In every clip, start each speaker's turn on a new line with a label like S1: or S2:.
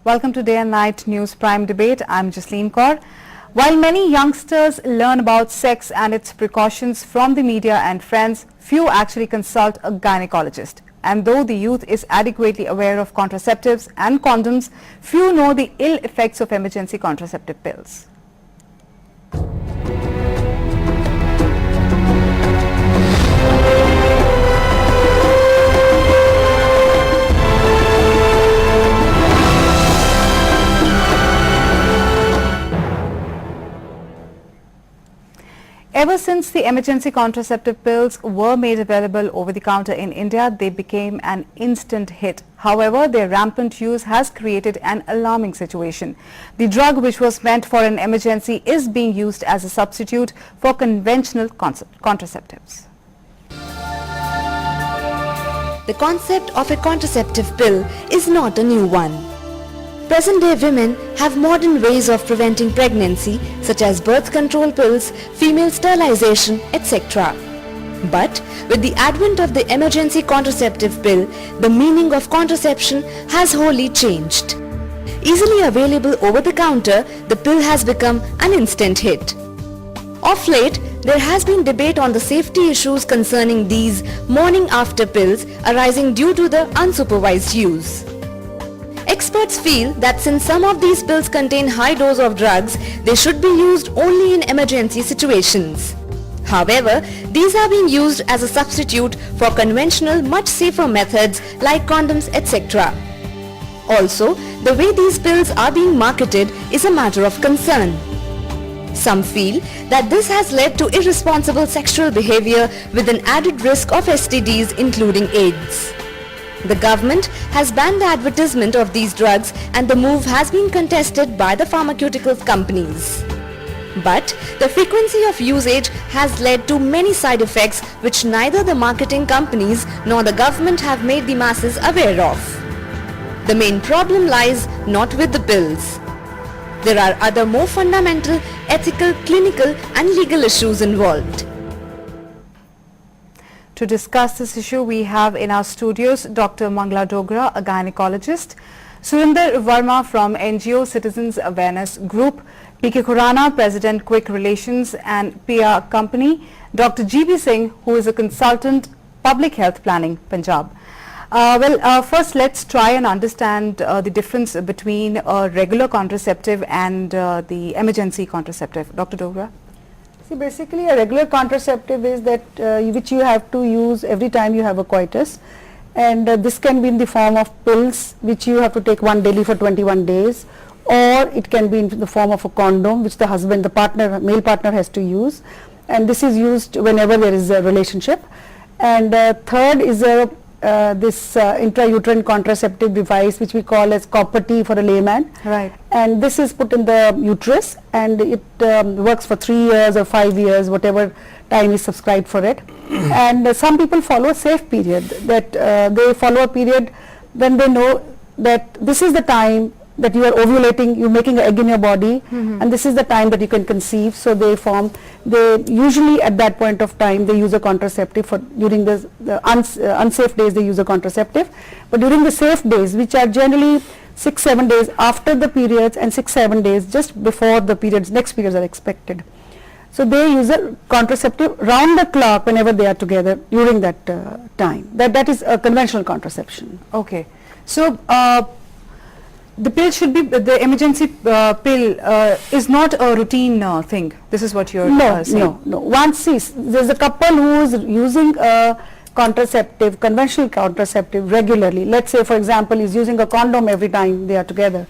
S1: Welcome to Day and Night News Prime Debate. I'm Jasleen Kaur. While many youngsters learn about sex and its precautions from the media and friends, few actually consult a gynecologist. And though the youth is adequately aware of contraceptives and condoms, few know the ill effects of emergency contraceptive pills. Ever since the emergency contraceptive pills were made available over the counter in India, they became an instant hit. However, their rampant use has created an alarming situation. The drug, which was meant for an emergency, is being used as a substitute for conventional contraceptives.
S2: The concept of a contraceptive pill is not a new one. Present-day women have modern ways of preventing pregnancy, such as birth control pills, female sterilization, etc. But with the advent of the emergency contraceptive pill, the meaning of contraception has wholly changed. Easily available over the counter, the pill has become an instant hit. Of late, there has been debate on the safety issues concerning these morning-after pills arising due to the unsupervised use. Experts feel that since some of these pills contain high dose of drugs, they should be used only in emergency situations. However, these are being used as a substitute for conventional, much safer methods like condoms, etc. Also, the way these pills are being marketed is a matter of concern. Some feel that this has led to irresponsible sexual behavior with an added risk of STDs including AIDS. The government has banned the advertisement of these drugs and the move has been contested by the pharmaceutical companies. But the frequency of usage has led to many side effects which neither the marketing companies nor the government have made the masses aware of. The main problem lies not with the pills. There are other more fundamental, ethical, clinical and legal issues involved.
S1: To discuss this issue, we have in our studios Dr. Mangala Dogra, a gynecologist, Surinder Verma from NGO Citizens Awareness Group, P.K. Khurana, President Quick Relations and PR Company, Dr. G.B. Singh, who is a consultant Public Health Planning, Punjab. First let's try and understand the difference between a regular contraceptive and the emergency contraceptive. Dr. Dogra.
S3: See, basically a regular contraceptive is that which you have to use every time you have a coitus, and this can be in the form of pills which you have to take one daily for 21 days, or it can be in the form of a condom which the husband, the partner, male partner has to use, and this is used whenever there is a relationship. And third is this intrauterine contraceptive device which we call as copper T for a layman.
S1: Right.
S3: And this is put in the uterus and it works for 3 years or 5 years, whatever time is subscribed for it. And some people follow a safe period, that they follow a period when they know that this is the time that you are ovulating, you're making an egg in your body, and this is the time that you can conceive. So they usually at that point of time they use a contraceptive. For during the unsafe days they use a contraceptive, but during the safe days, which are generally 6-7 days after the periods and 6-7 days just before the periods, next periods are expected, so they use a contraceptive round the clock whenever they are together during that time. That is a conventional contraception.
S1: Okay, so the pill should be, the emergency pill is not a routine thing. This is what you're saying.
S3: No. Once there's a couple who is using a contraceptive, conventional contraceptive regularly. Let's say, for example, is using a condom every time they are together,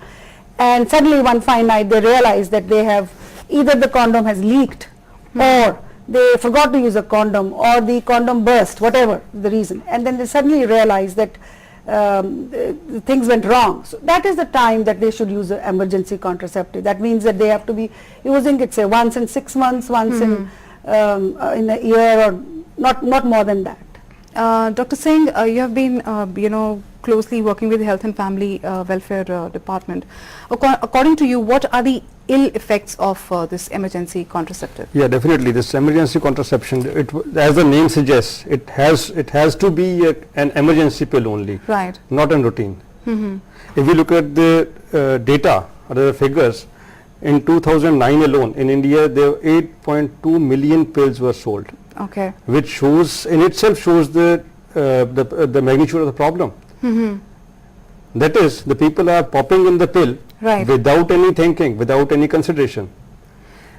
S3: and suddenly one fine night they realize that they have either the condom has leaked, or they forgot to use a condom, or the condom burst, whatever the reason, and then they suddenly realize that things went wrong. So that is the time that they should use an emergency contraceptive. That means that they have to be using it, say, once in 6 months, once in a year, or not more than that.
S1: Dr. Singh, you have been closely working with the Health and Family Welfare Department. According to you, what are the ill effects of this emergency contraceptive?
S4: Yeah, definitely. This emergency contraception, as the name suggests, it has to be an emergency pill only,
S1: right?
S4: Not a routine. If we look at the data or the figures, in 2009 alone in India, there were 8.2 million pills were sold,
S1: Okay.
S4: which shows in itself shows the magnitude of the problem. That is, the people are popping in the pill
S1: Right.
S4: without any thinking, without any consideration.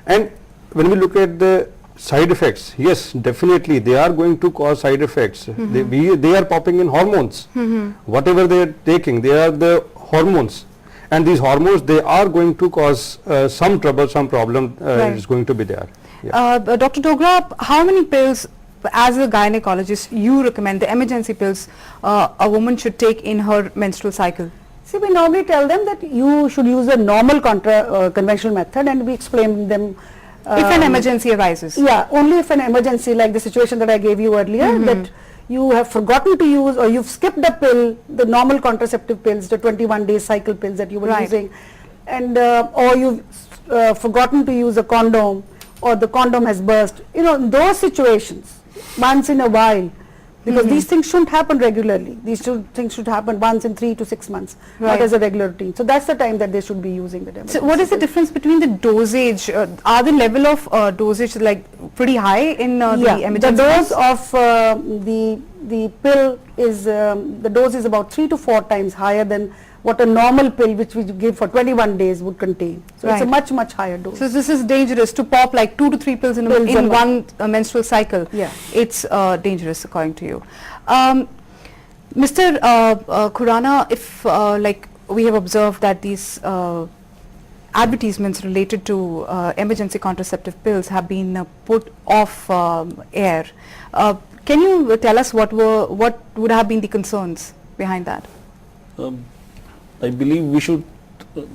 S4: And when we look at the side effects, yes, definitely they are going to cause side effects. They are popping in hormones. Whatever they are taking, they are the hormones. And these hormones, they are going to cause some trouble, some problem
S1: Right.
S4: is going to be there. Yeah.
S1: Dr. Dogra, how many pills, as a gynecologist, you recommend the emergency pills a woman should take in her menstrual cycle?
S3: See, we normally tell them that you should use a normal conventional method, and we explain them.
S1: If an emergency arises.
S3: Yeah, only if an emergency, like the situation that I gave you earlier, that you have forgotten to use or you've skipped a pill, the normal contraceptive pills, the 21-day cycle pills that you were
S1: Right.
S3: using, and or you've forgotten to use a condom, or the condom has burst. You know, in those situations, once in a while, because these things shouldn't happen regularly. These things should happen once in 3 to 6 months,
S1: Right.
S3: not as a regular routine. So that's the time that they should be using the
S1: So what is the difference between the dosage? Are the level of dosage like pretty high in the
S3: the
S1: emergency
S3: dose
S1: pills?
S3: of the pill is the dose is about 3 to 4 times higher than what a normal pill which we give for 21 days would contain. So it's a
S1: Right.
S3: much higher dose.
S1: So this is dangerous to pop like 2 to 3 pills in,
S3: Pills
S1: in
S3: a
S1: one menstrual cycle.
S3: Yeah.
S1: It's dangerous according to you. Mr. Khurana, if like we have observed that these advertisements related to emergency contraceptive pills have been put off air, can you tell us what would have been the concerns behind that?
S5: I believe we should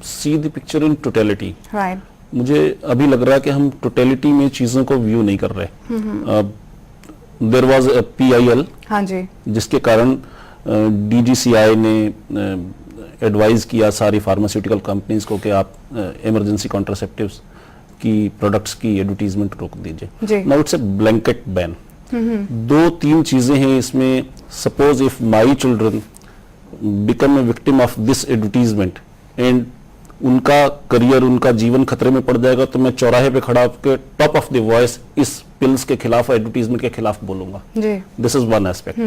S5: see the picture in totality.
S1: Right.
S5: मुझे अभी लग रहा है कि हम totality में चीज़ों को व्यू नहीं कर रहे. देयर वाज अ PIL
S1: हाँ जी.
S5: जिसके कारण DGCI ने एडवाइज किया सारी फार्मास्यूटिकल कंपनीज को कि आप इमरजेंसी कॉन्ट्रासेप्टिव्स की प्रोडक्ट्स की एडवर्टीजमेंट रोक
S1: जी.
S5: दीजिए. Now it's a blanket ban. 2-3 चीजें हैं इसमें. Suppose if my children become a victim of this advertisement and उनका करियर, उनका जीवन खतरे में पड़ जाएगा, तो मैं चौराहे पे खड़ा होकर टॉप ऑफ द वॉइस इस पिल्स के खिलाफ, एडवर्टीजमेंट के खिलाफ बोलूंगा. This is one aspect.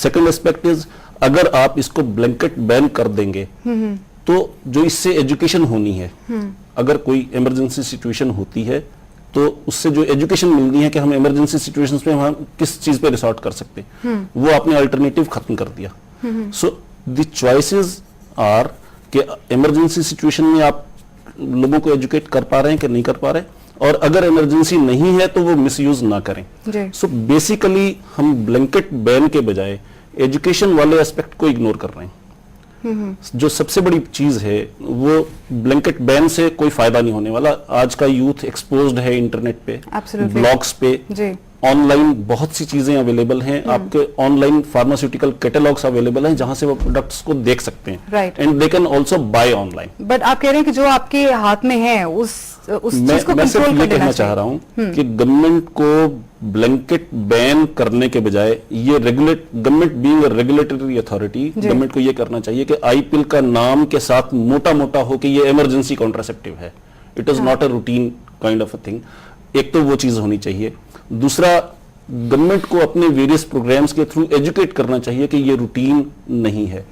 S5: Second aspect is, अगर आप इसको ब्लैंकेट बैन कर देंगे तो जो इससे एजुकेशन होनी है, अगर कोई इमरजेंसी सिचुएशन होती है तो उससे जो एजुकेशन मिलनी है कि हम इमरजेंसी सिचुएशंस में हम किस चीज पे रिसोर्ट कर सकते हैं, वो आपने अल्टरनेटिव खत्म कर दिया. सो द चॉइसेस आर कि इमरजेंसी सिचुएशन में आप लोगों को एजुकेट कर पा रहे हैं कि नहीं कर पा रहे, और अगर इमरजेंसी नहीं है तो वो मिसयूज ना करें. सो बेसिकली हम ब्लैंकेट बैन के बजाय एजुकेशन वाले एस्पेक्ट को इग्नोर कर रहे हैं. जो सबसे बड़ी चीज है वो ब्लैंकेट बैन से कोई फायदा नहीं होने वाला. आज का यूथ एक्सपोज्ड है इंटरनेट पे, ब्लॉग्स पे, ऑनलाइन बहुत सी चीजें अवेलेबल हैं. आपके ऑनलाइन फार्मास्यूटिकल कैटलॉग्स अवेलेबल हैं जहां से वो प्रोडक्ट्स को देख सकते हैं, and they can also by online.
S1: But आप कह रहे हैं कि जो आपके हाथ में है उस चीज को
S5: मैं सिर्फ
S1: कंट्रोल
S5: ये
S1: कर
S5: कहना
S1: लेना
S5: चाह रहा हूं कि गवर्नमेंट को ब्लैंकेट बैन करने के बजाय ये government being a regulatory authority, government को ये करना चाहिए कि आई पिल का नाम के साथ मोटा मोटा हो कि ये इमरजेंसी कॉन्ट्रासेप्टिव है. It is not a routine kind of a thing. एक तो वो चीज होनी चाहिए. दूसरा, गवर्नमेंट को अपने वेरियस प्रोग्राम्स के थ्रू एजुकेट करना चाहिए कि ये रूटीन नहीं है.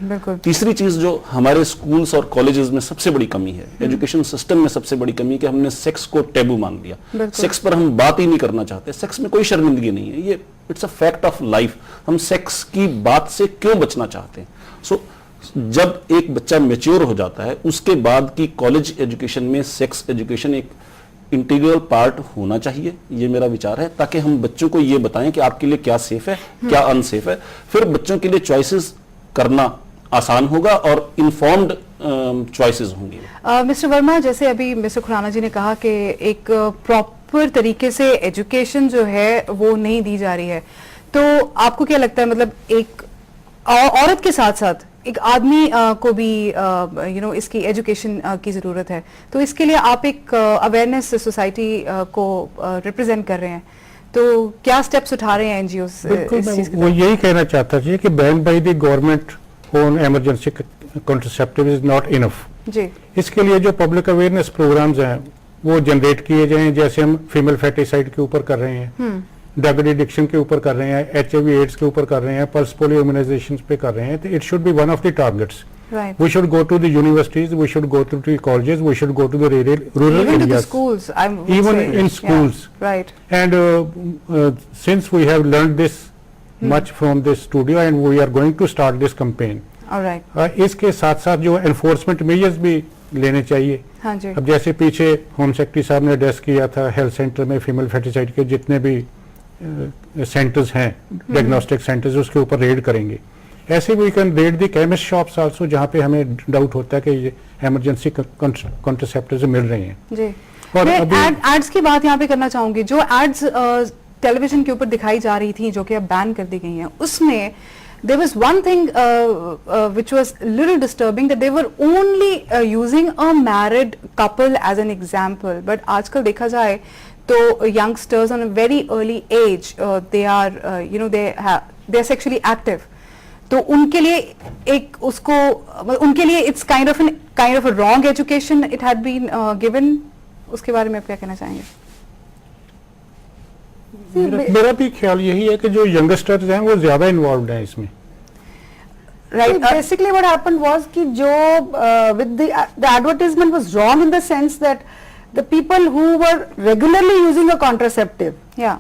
S5: तीसरी चीज जो हमारे स्कूल्स और कॉलेजेस में सबसे बड़ी कमी है, एजुकेशन सिस्टम में सबसे बड़ी कमी है कि हमने सेक्स को टैबू मान लिया. सेक्स पर हम बात ही नहीं करना चाहते. सेक्स में कोई शर्मिंदगी नहीं है, ये it's a fact of life. हम सेक्स की बात से क्यों बचना चाहते हैं? सो जब एक बच्चा मैच्योर हो जाता है उसके बाद की कॉलेज एजुकेशन में सेक्स एजुकेशन एक इंटीग्रल पार्ट होना चाहिए. ये मेरा विचार है, ताकि हम बच्चों को ये बताएं कि आपके लिए क्या सेफ है, क्या अनसेफ है. फिर बच्चों के लिए चॉइसेस करना आसान होगा और इन्फॉर्म्ड चॉइसेस होंगी.
S1: मिस्टर वर्मा, जैसे अभी मिस्टर खुराना जी ने कहा कि एक प्रॉपर तरीके से एजुकेशन जो है वो नहीं दी जा रही है, तो आपको क्या लगता है, मतलब एक औरत के साथ साथ एक आदमी को भी इसकी एजुकेशन की ज़रूरत है, तो इसके लिए आप एक अवेयरनेस सोसाइटी को रिप्रेजेंट कर रहे हैं, तो क्या स्टेप्स उठा रहे हैं एनजीओ?
S6: बिल्कुल, मैं वो यही कहना चाहता था कि ban by the government on emergency contraceptive is not enough.
S1: जी
S6: इसके लिए जो पब्लिक अवेयरनेस प्रोग्राम्स हैं वो जनरेट किए जाएं, जैसे हम फीमेल फर्टिसाइड के ऊपर कर रहे हैं, ड्रग एडिक्शन के ऊपर कर रहे हैं, HIV एड्स के ऊपर कर रहे हैं, पल्स पोलियो इम्यूनाइजेशन पे कर रहे हैं। तो it should be one of the targets.
S1: right
S6: We should go to the universities, we should go to the colleges, we should go to the rural
S1: even to the
S6: areas.
S1: schools would
S6: Even
S1: say.
S6: in
S1: Yeah,
S6: schools.
S1: right
S6: And since we have learned this much from this studio and we are going to start this campaign,
S1: all right
S6: इसके साथ साथ जो enforcement measures भी लेने चाहिए।
S1: हाँ जी
S6: अब जैसे पीछे होम सेक्रेटरी साहब ने एड्रेस किया था हेल्थ सेंटर में फीमेल फर्टिसाइड के जितने भी सेंटर्स हैं, डायग्नोस्टिक सेंटर्स, उसके ऊपर रेड करेंगे। ऐसे we can raid the chemist shops also, जहाँ पे हमें डाउट होता है कि ये इमरजेंसी कॉन्ट्रासेप्टिव्स मिल रहे हैं।
S1: जी
S6: और
S1: मैं
S6: अभी
S1: एड्स की बात यहाँ पे करना चाहूंगी। जो एड्स टेलीविजन के ऊपर दिखाई जा रही थी जो कि अब बैन कर दी गई हैं, उसमें there was one thing which was little disturbing, that they were only using a married couple as an example, but आजकल देखा जाए तो youngsters on a very early age they are you know they are sexually active, तो उनके लिए एक उसको उनके लिए it's kind of a wrong education it had been given। उसके बारे में आप क्या कहना चाहेंगे?
S6: मेरा भी ख्याल यही है कि जो यंगस्टर्स हैं वो ज्यादा इन्वॉल्व हैं इसमें।
S1: Right.
S3: Basically what happened was कि जो with the advertisement was wrong in the sense that the people who were regularly using a contraceptive,
S1: yeah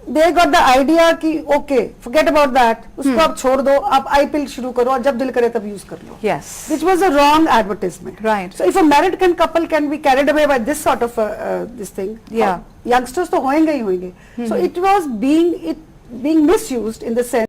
S3: they got the idea कि okay forget about that, उसको आप छोड़ दो, आप आई पिल शुरू करो और जब दिल करे तब यूज कर लो,
S1: yes
S3: which was a wrong advertisement.
S1: Right.
S3: So if a married couple can be carried away by this sort of this thing,
S1: Yeah.
S3: youngsters तो होंगे ही होंगे. So it was being misused in the sense